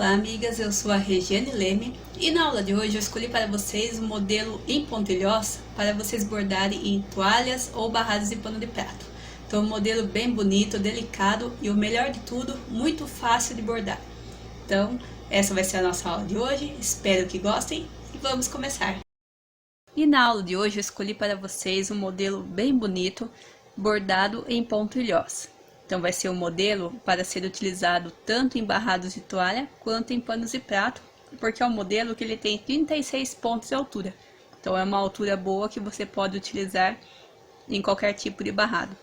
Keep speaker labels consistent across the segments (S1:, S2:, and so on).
S1: Olá amigas, eu sou a Regiane Leme e na aula de hoje eu escolhi para vocês um modelo em pontilhós para vocês bordarem em toalhas ou barrados de pano de prato. Então um modelo bem bonito, delicado e o melhor de tudo, muito fácil de bordar. Então essa vai ser a nossa aula de hoje, espero que gostem e vamos começar. E na aula de hoje eu escolhi para vocês um modelo bem bonito, bordado em pontilhós. Então vai ser um modelo para ser utilizado tanto em barrados de toalha quanto em panos de prato, porque é um modelo que ele tem 36 pontos de altura. Então é uma altura boa que você pode utilizar em qualquer tipo de barrado.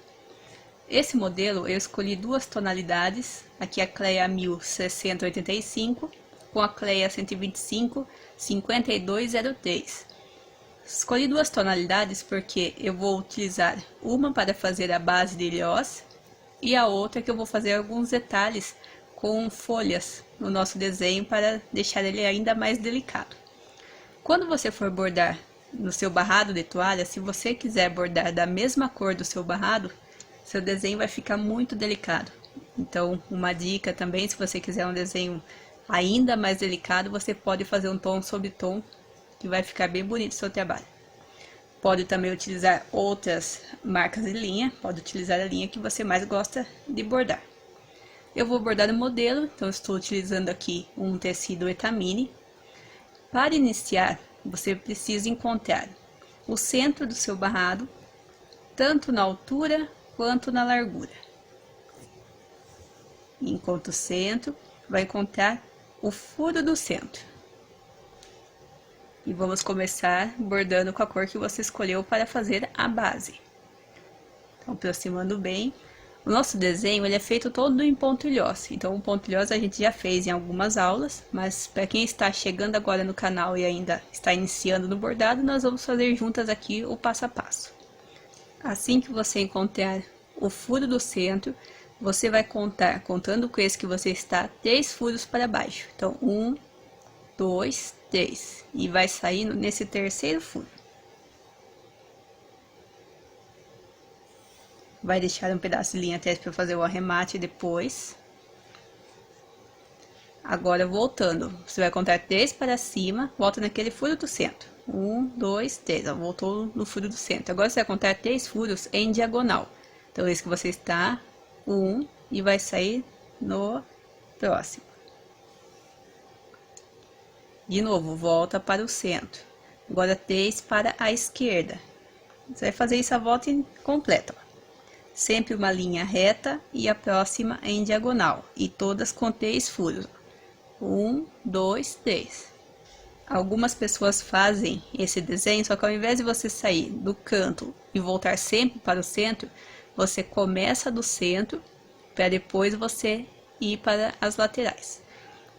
S1: Esse modelo eu escolhi duas tonalidades, aqui a Cleia 1685 com a Cleia 125 5203. Escolhi duas tonalidades porque eu vou utilizar uma para fazer a base de ilhós e a outra que eu vou fazer alguns detalhes com folhas no nosso desenho para deixar ele ainda mais delicado. Quando você for bordar no seu barrado de toalha, se você quiser bordar da mesma cor do seu barrado, seu desenho vai ficar muito delicado. Então, uma dica também, se você quiser um desenho ainda mais delicado, você pode fazer um tom sobre tom, que vai ficar bem bonito o seu trabalho. Pode também utilizar outras marcas de linha, pode utilizar a linha que você mais gosta de bordar. Eu vou bordar o modelo, então estou utilizando aqui um tecido etamine. Para iniciar, você precisa encontrar o centro do seu barrado, tanto na altura quanto na largura. Enquanto o centro, vai encontrar o furo do centro. E vamos começar bordando com a cor que você escolheu para fazer a base. Então, aproximando bem. O nosso desenho ele é feito todo em pontilhós. Então, o pontilhós a gente já fez em algumas aulas, mas para quem está chegando agora no canal e ainda está iniciando no bordado, nós vamos fazer juntas aqui o passo a passo. Assim que você encontrar o furo do centro, você vai contar, contando com esse que você está, 3 furos para baixo. Então, 1, 2, 3 e vai saindo nesse terceiro furo. Vai deixar um pedaço de linha atrás para fazer o arremate depois. Agora voltando, você vai contar 3 para cima, volta naquele furo do centro. 1, 2, 3, ó, voltou no furo do centro. Agora você vai contar 3 furos em diagonal. Então esse que você está, 1 e vai sair no próximo. De novo, volta para o centro. Agora 3 para a esquerda. Você vai fazer isso a volta completa. Sempre uma linha reta e a próxima em diagonal. E todas com 3 furos. 1, 2, 3. Algumas pessoas fazem esse desenho, só que ao invés de você sair do canto e voltar sempre para o centro, você começa do centro para depois você ir para as laterais.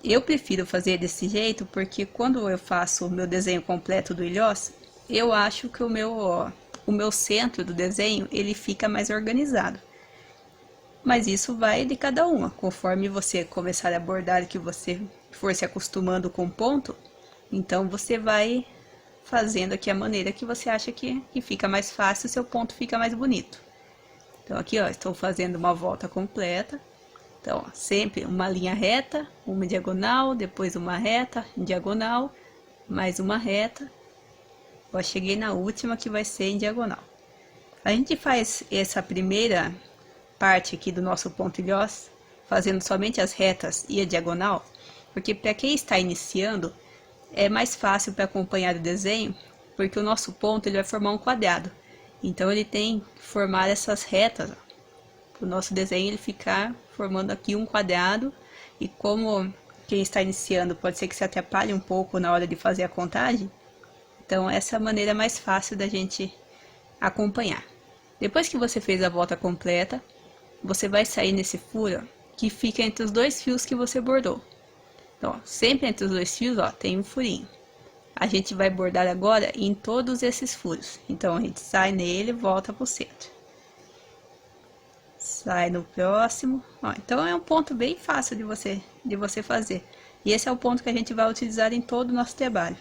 S1: Eu prefiro fazer desse jeito porque quando eu faço o meu desenho completo do ilhós, eu acho que o meu centro do desenho ele fica mais organizado. Mas isso vai de cada uma, conforme você começar a bordar que você for se acostumando com o ponto, então você vai fazendo aqui a maneira que você acha que fica mais fácil, o seu ponto fica mais bonito. Então aqui ó, estou fazendo uma volta completa. Então, ó, sempre uma linha reta, uma diagonal, depois uma reta, em diagonal, mais uma reta. Ó, cheguei na última que vai ser em diagonal. A gente faz essa primeira parte aqui do nosso pontilhós, fazendo somente as retas e a diagonal, porque para quem está iniciando, é mais fácil para acompanhar o desenho, porque o nosso ponto ele vai formar um quadrado. Então, ele tem que formar essas retas, ó, o nosso desenho ele ficar formando aqui um quadrado, e como quem está iniciando pode ser que se atrapalhe um pouco na hora de fazer a contagem, então essa é a maneira mais fácil da gente acompanhar. Depois que você fez a volta completa, você vai sair nesse furo que fica entre os 2 fios que você bordou. Então, ó, sempre entre os 2 fios, ó, tem um furinho. A gente vai bordar agora em todos esses furos. Então, a gente sai nele e volta para o centro. Sai no próximo. Ó, então é um ponto bem fácil de você fazer. E esse é o ponto que a gente vai utilizar em todo o nosso trabalho.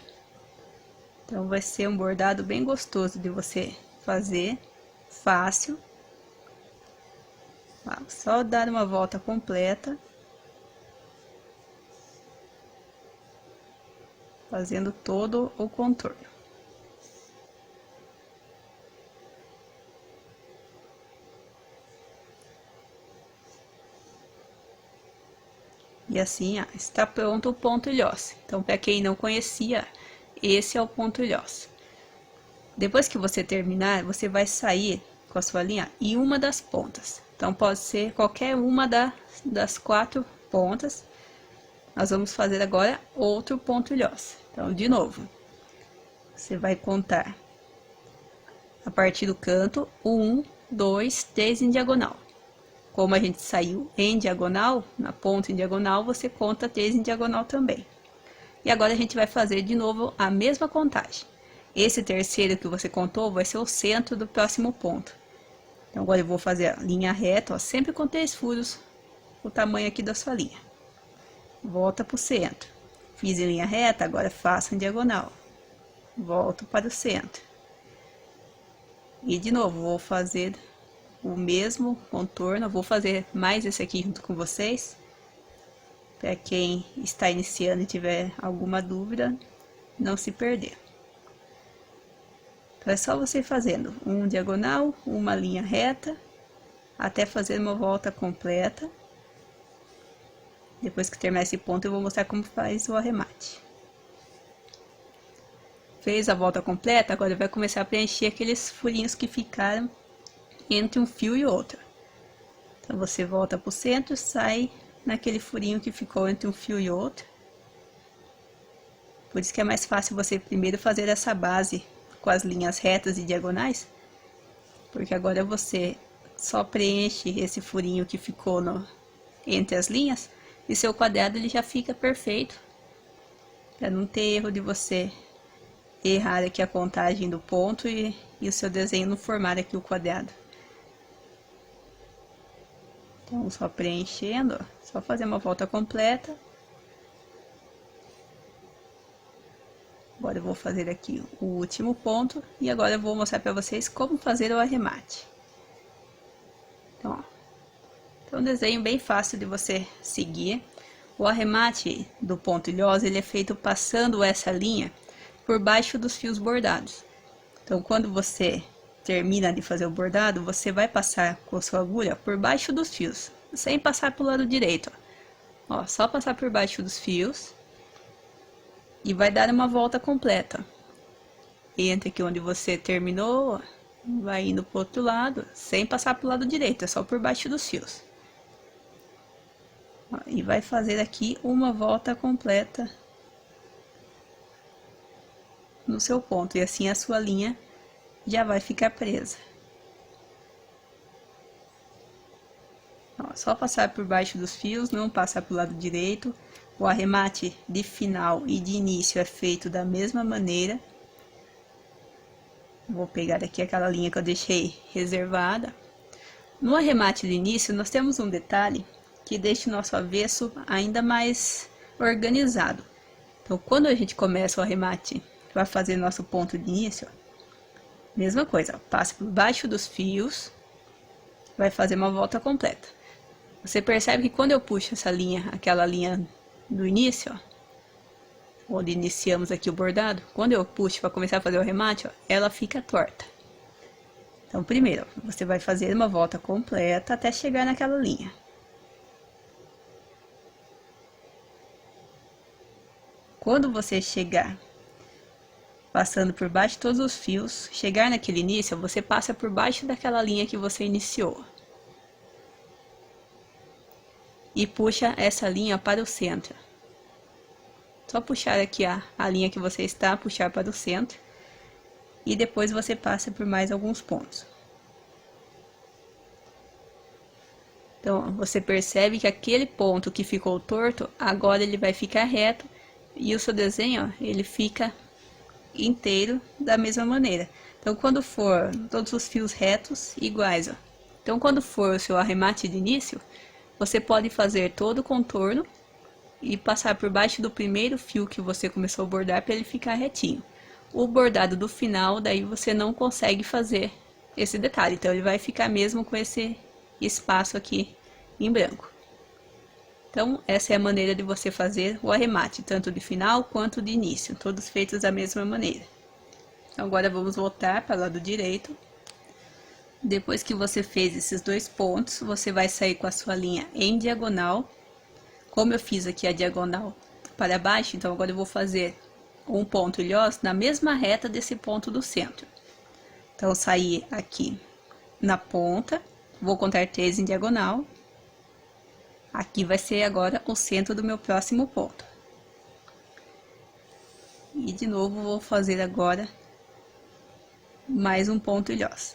S1: Então vai ser um bordado bem gostoso de você fazer, fácil. Ó, só dar uma volta completa. fazendo todo o contorno. E assim, está pronto o ponto ilhosa. Então, para quem não conhecia, esse é o ponto ilhosa. Depois que você terminar, você vai sair com a sua linha em uma das pontas. Então, pode ser qualquer uma das 4 pontas. Nós vamos fazer agora outro ponto ilhosa. Então, de novo, você vai contar a partir do canto 1, 2, 3 em diagonal. Como a gente saiu em diagonal, na ponta em diagonal, você conta 3 em diagonal também. E agora a gente vai fazer de novo a mesma contagem. Esse terceiro que você contou vai ser o centro do próximo ponto. Então agora eu vou fazer a linha reta, ó, sempre com 3 furos, o tamanho aqui da sua linha. Volta para o centro. Fiz em linha reta, agora faço em diagonal. Volto para o centro. E de novo, vou fazer o mesmo contorno, vou fazer mais esse aqui junto com vocês, para quem está iniciando e tiver alguma dúvida, não se perder. Então é só você fazendo um diagonal, uma linha reta, até fazer uma volta completa. Depois que terminar esse ponto, eu vou mostrar como faz o arremate. Fez a volta completa, agora vai começar a preencher aqueles furinhos que ficaram entre um fio e outro. Então você volta para o centro, sai naquele furinho que ficou entre um fio e outro. Por isso que é mais fácil você primeiro fazer essa base com as linhas retas e diagonais, porque agora você só preenche esse furinho que ficou entre as linhas e seu quadrado ele já fica perfeito, para não ter erro de você errar aqui a contagem do ponto e o seu desenho não formar aqui o quadrado. Então, só preenchendo, ó, só fazer uma volta completa. Agora eu vou fazer aqui o último ponto e agora eu vou mostrar para vocês como fazer o arremate. Então, ó, é um desenho bem fácil de você seguir. O arremate do ponto ilhosa, ele é feito passando essa linha por baixo dos fios bordados. Então, quando você termina de fazer o bordado, você vai passar com a sua agulha por baixo dos fios, sem passar para o lado direito. Ó, só passar por baixo dos fios e vai dar uma volta completa. Entra aqui onde você terminou, vai indo para o outro lado, sem passar para o lado direito, é só por baixo dos fios. Ó, e vai fazer aqui uma volta completa no seu ponto, e assim a sua linha já vai ficar presa. Ó, só passar por baixo dos fios, não passar para o lado direito. O arremate de final e de início é feito da mesma maneira. Vou pegar aqui aquela linha que eu deixei reservada. No arremate de início, nós temos um detalhe que deixa o nosso avesso ainda mais organizado. Então, quando a gente começa o arremate, vai fazer nosso ponto de início, ó, mesma coisa, passa por baixo dos fios, vai fazer uma volta completa. Você percebe que quando eu puxo essa linha, aquela linha do início, ó, onde iniciamos aqui o bordado, quando eu puxo para começar a fazer o arremate, ó, ela fica torta. Então, primeiro, ó, você vai fazer uma volta completa até chegar naquela linha. Quando você chegar passando por baixo de todos os fios, chegar naquele início, você passa por baixo daquela linha que você iniciou. E puxa essa linha para o centro. Só puxar aqui a linha que você está, puxar para o centro. E depois você passa por mais alguns pontos. Então, você percebe que aquele ponto que ficou torto, agora ele vai ficar reto. E o seu desenho, ó, ele fica inteiro da mesma maneira. Então, quando for todos os fios retos iguais, ó. Então, quando for o seu arremate de início, você pode fazer todo o contorno e passar por baixo do primeiro fio que você começou a bordar para ele ficar retinho. O bordado do final, daí você não consegue fazer esse detalhe, então ele vai ficar mesmo com esse espaço aqui em branco. Então, essa é a maneira de você fazer o arremate, tanto de final quanto de início, todos feitos da mesma maneira. Então, agora vamos voltar para o lado direito. Depois que você fez esses 2 pontos, você vai sair com a sua linha em diagonal. Como eu fiz aqui a diagonal para baixo, então agora eu vou fazer um ponto ilhoso na mesma reta desse ponto do centro. Então, saí aqui na ponta, vou contar 3 em diagonal. Aqui vai ser agora o centro do meu próximo ponto. E de novo vou fazer agora mais um ponto ilhoso.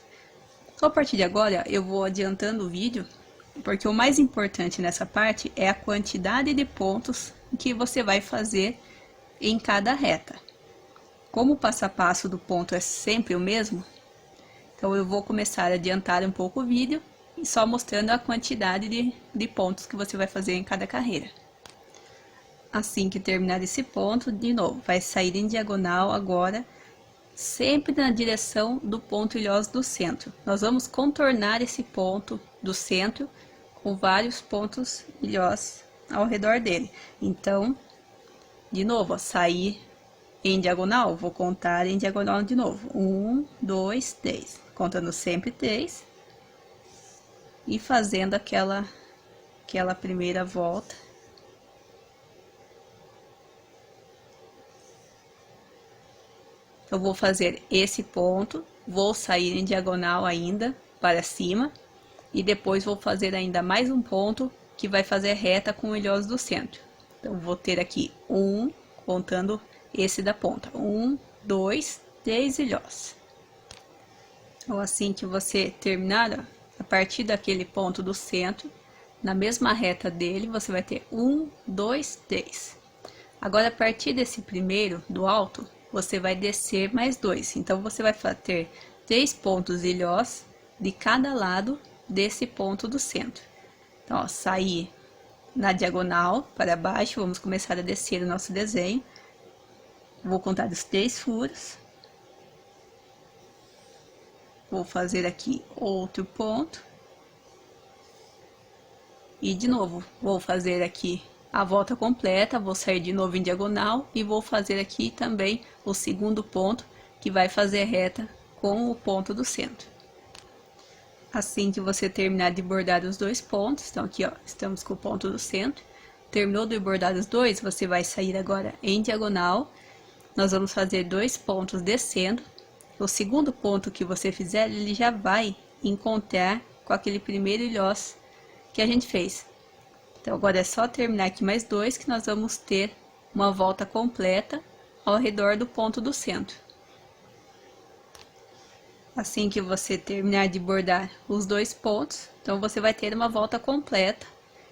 S1: Então, a partir de agora eu vou adiantando o vídeo, porque o mais importante nessa parte é a quantidade de pontos que você vai fazer em cada reta. Como o passo a passo do ponto é sempre o mesmo, então eu vou começar a adiantar um pouco o vídeo e só mostrando a quantidade de pontos que você vai fazer em cada carreira. Assim que terminar esse ponto, de novo, vai sair em diagonal agora, sempre na direção do ponto ilhoso do centro. Nós vamos contornar esse ponto do centro com vários pontos ilhosos ao redor dele. Então, de novo, ó, sair em diagonal, vou contar em diagonal de novo. 1, 2, 3. Contando sempre 3. E fazendo aquela primeira volta. Eu vou fazer esse ponto, vou sair em diagonal ainda para cima. E depois vou fazer ainda mais um ponto que vai fazer reta com o ilhoso do centro. Então, vou ter aqui 1, contando esse da ponta. 1, 2, 3 ilhós. Então, assim que você terminar, ó, a partir daquele ponto do centro, na mesma reta dele, você vai ter 1, 2, 3. Agora, a partir desse primeiro, do alto, você vai descer mais 2. Então, você vai ter 3 pontos ilhós de cada lado desse ponto do centro. Então, ó, sair na diagonal para baixo, vamos começar a descer o nosso desenho. Vou contar os 3 furos. Vou fazer aqui outro ponto. E de novo, vou fazer aqui a volta completa, vou sair de novo em diagonal e vou fazer aqui também o segundo ponto, que vai fazer reta com o ponto do centro. Assim que você terminar de bordar os 2 pontos, então aqui ó, estamos com o ponto do centro. Terminou de bordar os 2, você vai sair agora em diagonal. Nós vamos fazer 2 pontos descendo. O segundo ponto que você fizer, ele já vai encontrar com aquele primeiro ilhós que a gente fez. Então, agora é só terminar aqui mais 2 que nós vamos ter uma volta completa ao redor do ponto do centro. Assim que você terminar de bordar os 2 pontos, então você vai ter uma volta completa,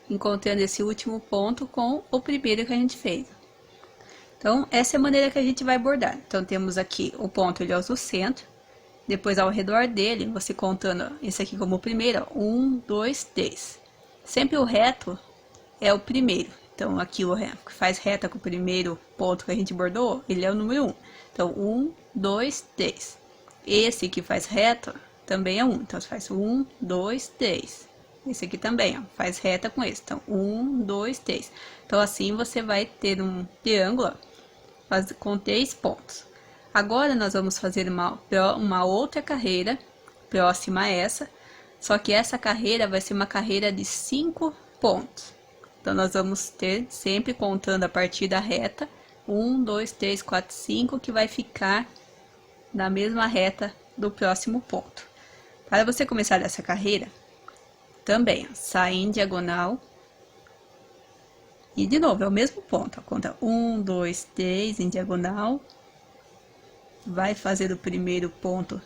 S1: encontrando esse último ponto com o primeiro que a gente fez. Então, essa é a maneira que a gente vai bordar. Então, temos aqui o ponto ilhoso do centro, depois ao redor dele, você contando esse aqui como o primeiro, 1, 2, 3. Sempre o reto é o primeiro. Então, aqui o que faz reta com o primeiro ponto que a gente bordou, ele é o número 1. Então, 1, 2, 3. Esse que faz reta também é 1. Então, você faz 1, 2, 3. Esse aqui também, ó, faz reta com esse. Então, 1, 2, 3. Então, assim você vai ter um triângulo com 3 pontos. Agora, nós vamos fazer uma outra carreira próxima a essa. Só que essa carreira vai ser uma carreira de 5 pontos. Então, nós vamos ter sempre contando a partir da reta. 1, 2, 3, 4, 5, que vai ficar na mesma reta do próximo ponto. Para você começar essa carreira, também, ó, sai em diagonal. E de novo, é o mesmo ponto, ó, conta 1, 2, 3 em diagonal. Vai fazer o primeiro ponto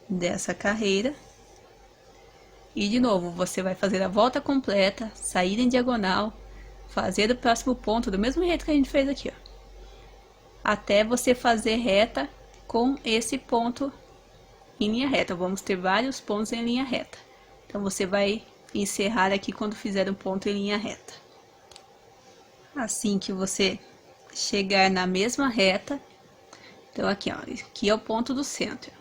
S1: dessa carreira. E de novo, você vai fazer a volta completa, sair em diagonal, fazer o próximo ponto do mesmo jeito que a gente fez aqui, ó. Até você fazer reta com esse ponto em linha reta. Vamos ter vários pontos em linha reta. Então, você vai encerrar aqui quando fizer um ponto em linha reta. Assim que você chegar na mesma reta, então aqui, ó, aqui é o ponto do centro.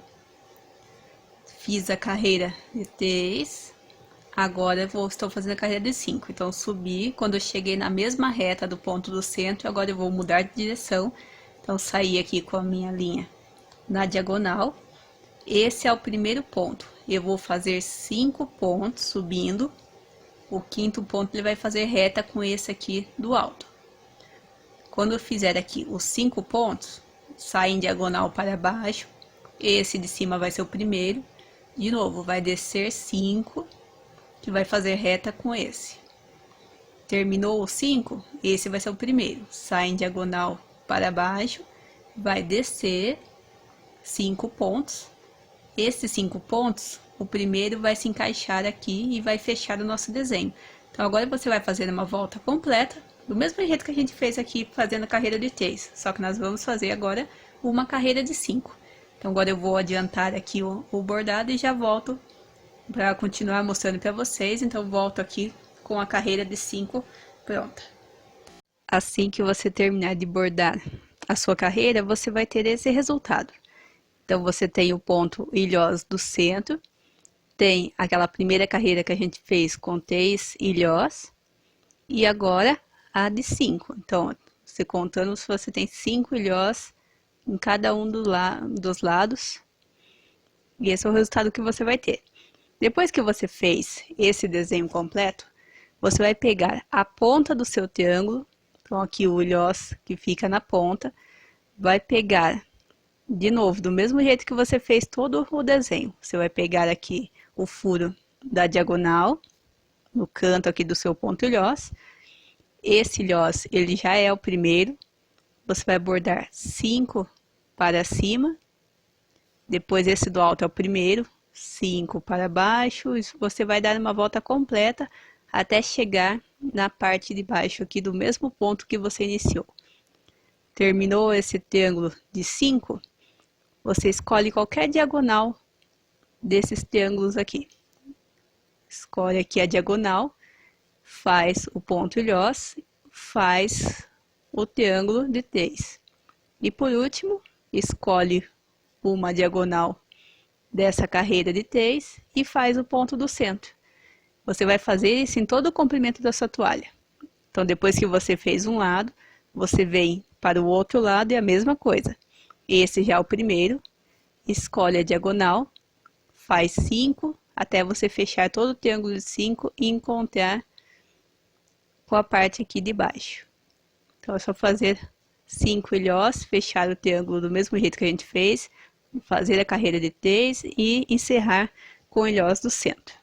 S1: Fiz a carreira de 3, Agora estou fazendo a carreira de 5. Então, subi, quando eu cheguei na mesma reta do ponto do centro, agora eu vou mudar de direção. Então, saí aqui com a minha linha na diagonal. Esse é o primeiro ponto. Eu vou fazer 5 pontos subindo. O quinto ponto ele vai fazer reta com esse aqui do alto. Quando eu fizer aqui os 5 pontos, sai em diagonal para baixo. Esse de cima vai ser o primeiro. De novo, vai descer 5, que vai fazer reta com esse. Terminou os 5, esse vai ser o primeiro. Sai em diagonal para baixo, vai descer 5 pontos. Esses 5 pontos, o primeiro vai se encaixar aqui e vai fechar o nosso desenho. Então, agora você vai fazer uma volta completa, do mesmo jeito que a gente fez aqui fazendo a carreira de 3. Só que nós vamos fazer agora uma carreira de 5. Então, agora eu vou adiantar aqui o bordado e já volto para continuar mostrando para vocês. Então, volto aqui com a carreira de 5 pronta. Assim que você terminar de bordar a sua carreira, você vai ter esse resultado. Então, você tem o ponto ilhós do centro, tem aquela primeira carreira que a gente fez com 3 ilhós, e agora a de 5. Então, você contando, você tem 5 ilhós em cada um dos lados, e esse é o resultado que você vai ter. Depois que você fez esse desenho completo, você vai pegar a ponta do seu triângulo, então aqui o ilhós que fica na ponta, vai pegar de novo, do mesmo jeito que você fez todo o desenho. Você vai pegar aqui o furo da diagonal, no canto aqui do seu ponto ilhós. Esse ilhós, ele já é o primeiro. Você vai bordar 5 para cima. Depois esse do alto é o primeiro. 5 para baixo. Você vai dar uma volta completa até chegar na parte de baixo aqui do mesmo ponto que você iniciou. Terminou esse triângulo de 5, você escolhe qualquer diagonal desses triângulos aqui. Escolhe aqui a diagonal, faz o ponto ilhós, faz o triângulo de 3. E por último, escolhe uma diagonal dessa carreira de 3 e faz o ponto do centro. Você vai fazer isso em todo o comprimento da sua toalha. Então, depois que você fez um lado, você vem para o outro lado e a mesma coisa. Esse já é o primeiro, escolhe a diagonal, faz 5, até você fechar todo o triângulo de 5 e encontrar com a parte aqui de baixo. Então, é só fazer 5 ilhós, fechar o triângulo do mesmo jeito que a gente fez, fazer a carreira de 3 e encerrar com o ilhós do centro.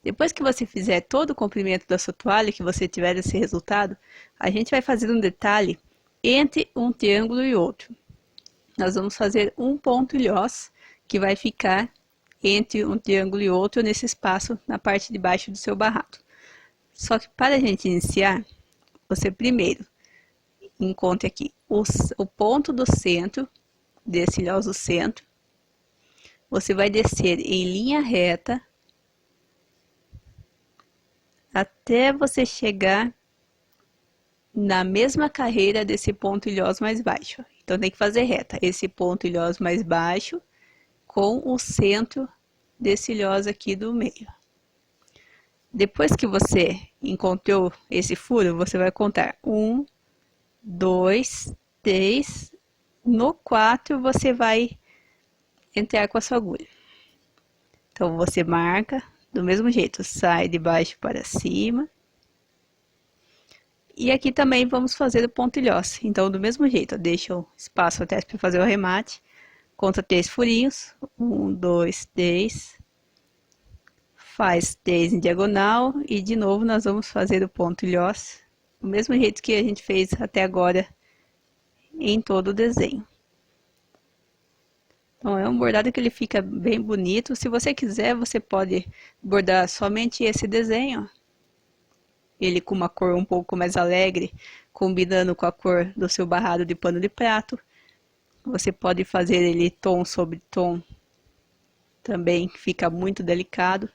S1: Depois que você fizer todo o comprimento da sua toalha, que você tiver esse resultado, a gente vai fazer um detalhe entre um triângulo e outro. Nós vamos fazer um ponto ilhós que vai ficar entre um triângulo e outro nesse espaço na parte de baixo do seu barrado. Só que para a gente iniciar, você primeiro encontre aqui o ponto do centro, desse ilhós do centro. Você vai descer em linha reta até você chegar na mesma carreira desse ponto ilhós mais baixo. Então, tem que fazer reta. Esse ponto ilhós mais baixo com o centro desse ilhós aqui do meio. Depois que você encontrou esse furo, você vai contar 1, 2, 3. No 4, você vai entrar com a sua agulha. Então, você marca do mesmo jeito, sai de baixo para cima. E aqui também vamos fazer o ponto ilhós. Então, do mesmo jeito, deixa o espaço até para fazer o arremate. Conta 3 furinhos. 1, 2, 3. Faz 3 em diagonal. E de novo nós vamos fazer o ponto ilhós. Do mesmo jeito que a gente fez até agora em todo o desenho. Então, é um bordado que ele fica bem bonito. Se você quiser, você pode bordar somente esse desenho. Ele com uma cor um pouco mais alegre, combinando com a cor do seu barrado de pano de prato. Você pode fazer ele tom sobre tom, também fica muito delicado.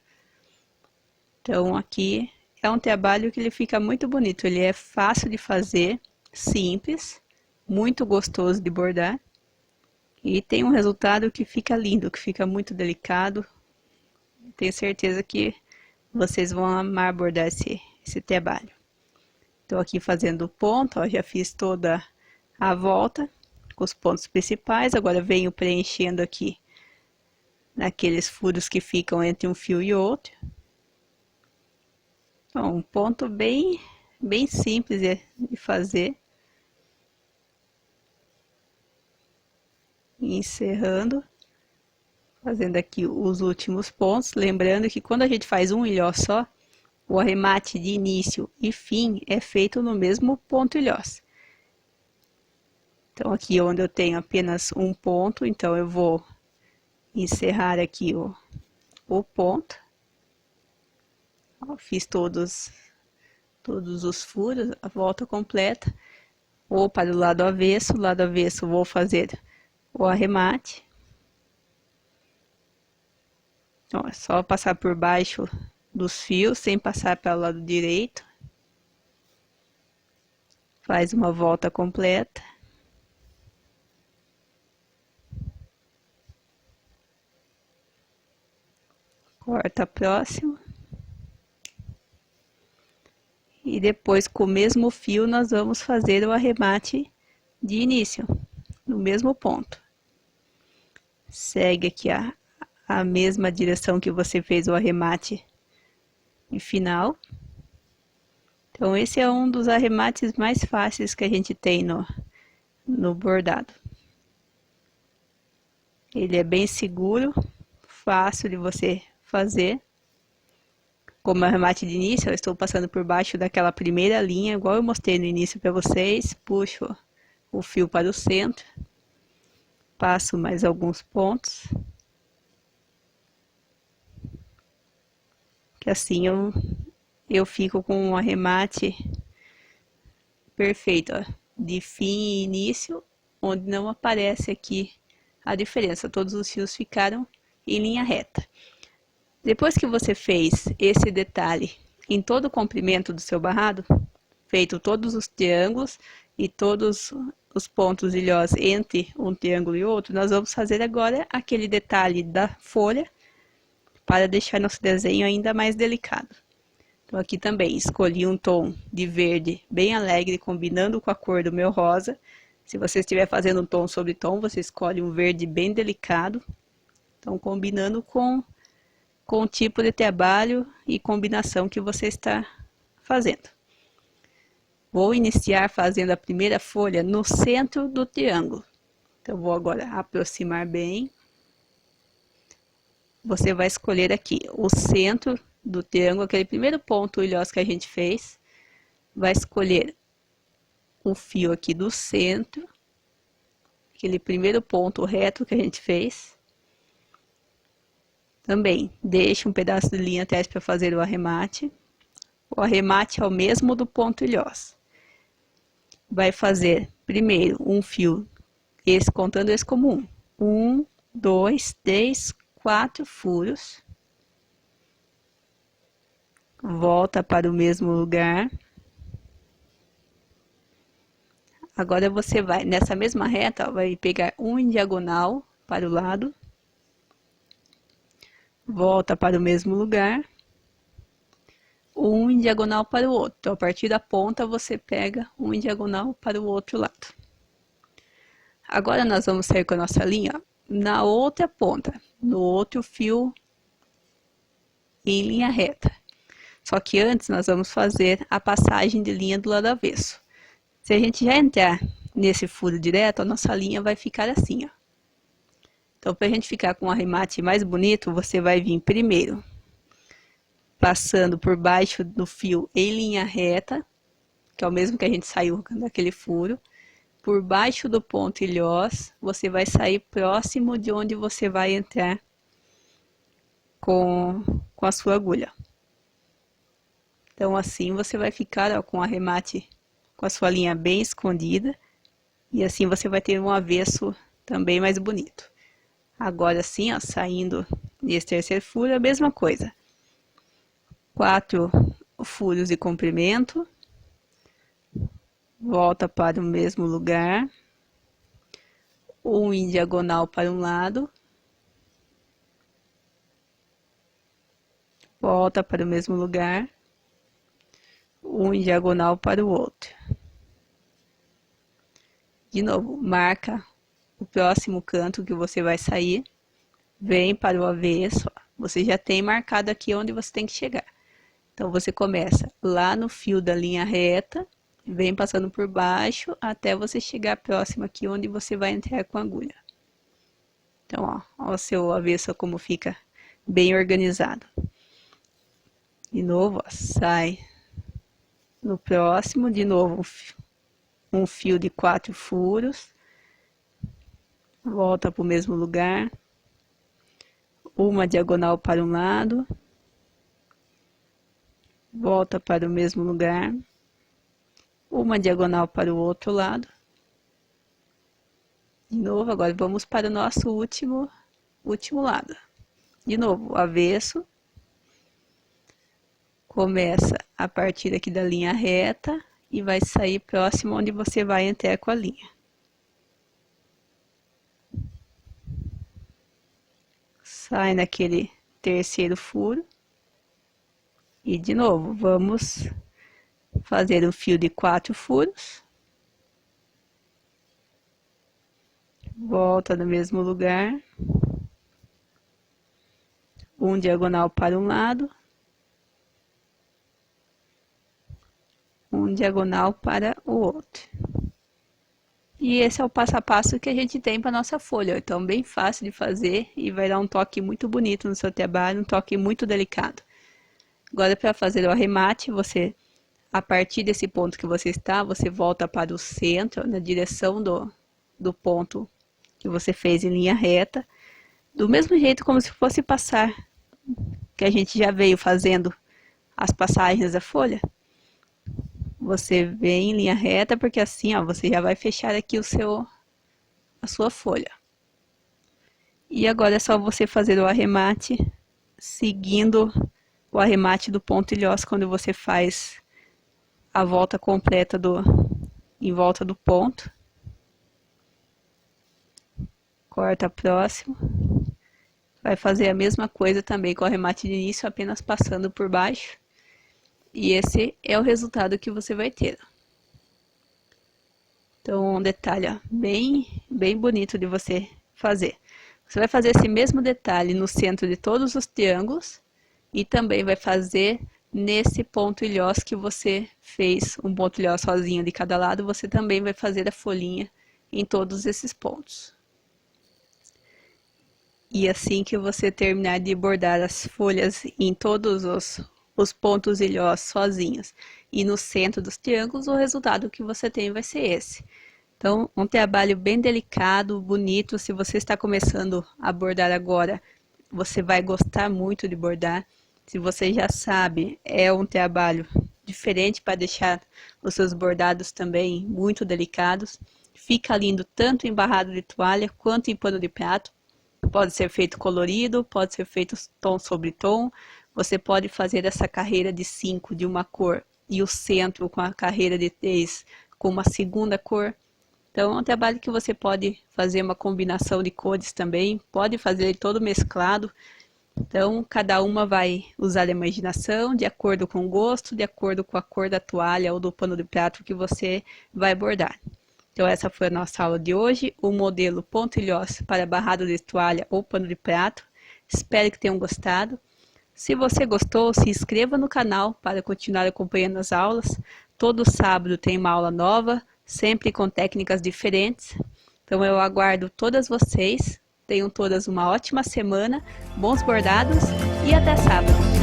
S1: Então, aqui é um trabalho que ele fica muito bonito. Ele é fácil de fazer, simples, muito gostoso de bordar. E tem um resultado que fica lindo, que fica muito delicado. Tenho certeza que vocês vão amar bordar esse trabalho. Estou aqui fazendo o ponto, ó, já fiz toda a volta com os pontos principais. Agora venho preenchendo aqui naqueles furos que ficam entre um fio e outro. Então, um ponto bem simples de fazer. Encerrando, fazendo aqui os últimos pontos. Lembrando que quando a gente faz um ilhós só, o arremate de início e fim é feito no mesmo ponto ilhós. Então, aqui onde eu tenho apenas um ponto, então eu vou encerrar aqui o ponto. Ó, fiz todos os furos, a volta completa. Ou para o lado avesso vou fazer o arremate. Então, é só passar por baixo dos fios, sem passar para o lado direito. Faz uma volta completa. Corta a próxima. E depois, com o mesmo fio, nós vamos fazer o arremate de início, no mesmo ponto. Segue aqui a mesma direção que você fez o arremate de final. Então, esse é um dos arremates mais fáceis que a gente tem no bordado. Ele é bem seguro, fácil de você fazer. Como arremate de início, eu estou passando por baixo daquela primeira linha, igual eu mostrei no início para vocês. Puxo o fio para o centro. Passo mais alguns pontos. Que assim eu fico com um arremate perfeito, ó, de fim e início, onde não aparece aqui a diferença. Todos os fios ficaram em linha reta. Depois que você fez esse detalhe em todo o comprimento do seu barrado, feito todos os triângulos e todos os pontos ilhós entre um triângulo e outro, nós vamos fazer agora aquele detalhe da folha para deixar nosso desenho ainda mais delicado. Então, aqui também escolhi um tom de verde bem alegre, combinando com a cor do meu rosa. Se você estiver fazendo um tom sobre tom, você escolhe um verde bem delicado. Então, combinando com o tipo de trabalho e combinação que você está fazendo. Vou iniciar fazendo a primeira folha no centro do triângulo. Então, vou agora aproximar bem. Você vai escolher aqui o centro do triângulo, aquele primeiro ponto ilhós que a gente fez. Vai escolher o fio aqui do centro, aquele primeiro ponto reto que a gente fez. Também deixa um pedaço de linha atrás para fazer o arremate. O arremate é o mesmo do ponto ilhós. Vai fazer primeiro um fio, contando esse como 1, 2, 3, 4 furos. Volta para o mesmo lugar. Agora você vai, nessa mesma reta, ó, vai pegar um em diagonal para o lado. Volta para o mesmo lugar. Um em diagonal para o outro. Então, a partir da ponta, você pega um em diagonal para o outro lado. Agora, nós vamos sair com a nossa linha, ó, na outra ponta, no outro fio em linha reta. Só que antes, nós vamos fazer a passagem de linha do lado avesso. Se a gente já entrar nesse furo direto, a nossa linha vai ficar assim, ó. Então, para a gente ficar com um arremate mais bonito, você vai vir primeiro passando por baixo do fio em linha reta, que é o mesmo que a gente saiu daquele furo. Por baixo do ponto ilhós, você vai sair próximo de onde você vai entrar com a sua agulha. Então, assim você vai ficar, ó, com o arremate com a sua linha bem escondida. E assim você vai ter um avesso também mais bonito. Agora sim, ó, saindo desse terceiro furo, a mesma coisa. 4 furos de comprimento. Volta para o mesmo lugar. Um em diagonal para um lado. volta para o mesmo lugar, um em diagonal para o outro. De novo, marca o próximo canto que você vai sair, vem para o avesso, ó. Você já tem marcado aqui onde você tem que chegar. Então, você começa lá no fio da linha reta, vem passando por baixo, até você chegar próximo aqui onde você vai entrar com a agulha. Então, ó o seu avesso como fica bem organizado. De novo, ó, sai no próximo, de novo um fio de 4 furos, volta para o mesmo lugar, uma diagonal para um lado, volta para o mesmo lugar, uma diagonal para o outro lado. De novo, agora vamos para o nosso último lado. De novo, o avesso. Começa a partir aqui da linha reta e vai sair próximo onde você vai entrar com a linha. Sai naquele terceiro furo. E de novo, vamos fazer um fio de 4 furos. Volta no mesmo lugar. Um diagonal para um lado. Um diagonal para o outro. E esse é o passo a passo que a gente tem para nossa folha. Então, bem fácil de fazer e vai dar um toque muito bonito no seu trabalho, um toque muito delicado. Agora, para fazer o arremate, você, a partir desse ponto que você está, você volta para o centro, na direção do ponto que você fez em linha reta, do mesmo jeito como se fosse passar, que a gente já veio fazendo as passagens da folha. Você vem em linha reta, porque assim, ó, você já vai fechar aqui a sua folha. E agora é só você fazer o arremate, seguindo o arremate do ponto ilhós, quando você faz a volta completa em volta do ponto. Corta próximo. Vai fazer a mesma coisa também com o arremate de início, apenas passando por baixo. E esse é o resultado que você vai ter. Então, um detalhe, ó, bem bonito de você fazer. Você vai fazer esse mesmo detalhe no centro de todos os triângulos e também vai fazer nesse ponto ilhós que você fez um ponto ilhós sozinho de cada lado, você também vai fazer a folhinha em todos esses pontos. E assim que você terminar de bordar as folhas em todos os pontos ilhós sozinhos e no centro dos triângulos, o resultado que você tem vai ser esse. Então, um trabalho bem delicado, bonito. Se você está começando a bordar agora, você vai gostar muito de bordar. Se você já sabe, é um trabalho diferente para deixar os seus bordados também muito delicados. Fica lindo tanto em barrado de toalha quanto em pano de prato. Pode ser feito colorido, pode ser feito tom sobre tom. Você pode fazer essa carreira de 5 de uma cor e o centro com a carreira de 3 com uma segunda cor. Então, é um trabalho que você pode fazer uma combinação de cores também, pode fazer todo mesclado. Então, cada uma vai usar a imaginação de acordo com o gosto, de acordo com a cor da toalha ou do pano de prato que você vai bordar. Então, essa foi a nossa aula de hoje, o modelo ponto ilhós para barrado de toalha ou pano de prato. Espero que tenham gostado. Se você gostou, se inscreva no canal para continuar acompanhando as aulas. Todo sábado tem uma aula nova, sempre com técnicas diferentes. Então eu aguardo todas vocês. Tenham todas uma ótima semana, bons bordados e até sábado!